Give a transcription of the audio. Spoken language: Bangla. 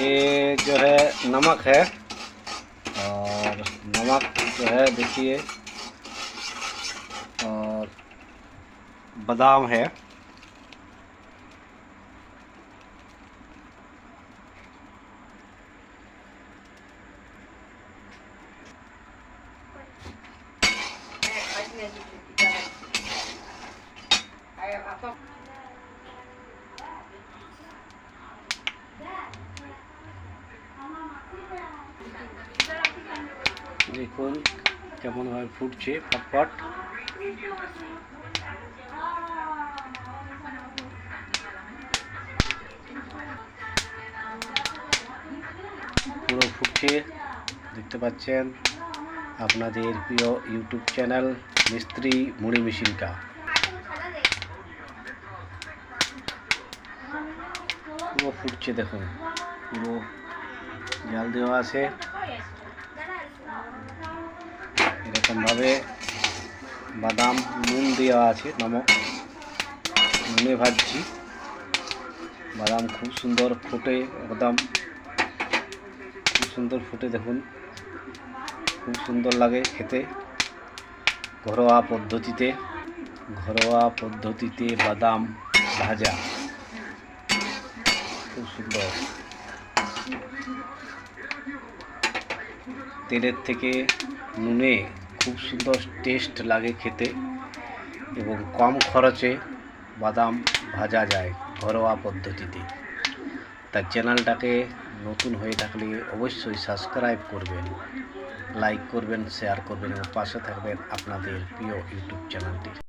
ये जो है नमक है, और नमक जो है देखिए, और बादाम है। দেখুন কেমনভাবে ফুটছে ফটফট। পুরো ফুটছে, দেখতে পাচ্ছেন আপনাদের প্রিয় ইউটিউব চ্যানেল মিস্ত্রি মুড়ি মেশিনটা। পুরো ফুটছে, দেখুন পুরো জাল দেওয়া আছে। এরকমভাবে বাদাম নুন দেওয়া আছে, নমক নুনে ভাজছি। বাদাম খুব সুন্দর ফুটে, একদম খুব সুন্দর ফুটে, দেখুন খুব সুন্দর লাগে খেতে। ঘরোয়া পদ্ধতিতে বাদাম ভাজা, খুব সুন্দর। তেলের থেকে নুনে খুব সুন্দর টেস্ট লাগে খেতে, এবং কম খরচে বাদাম ভাজা যায় ঘরোয়া পদ্ধতিতে। তার চ্যানেলটাকে নতুন হয়ে থাকলে অবশ্যই সাবস্ক্রাইব করবেন, লাইক করবেন, শেয়ার করবেন এবং পাশে থাকবেন আপনাদের প্রিয় ইউটিউব চ্যানেলটি।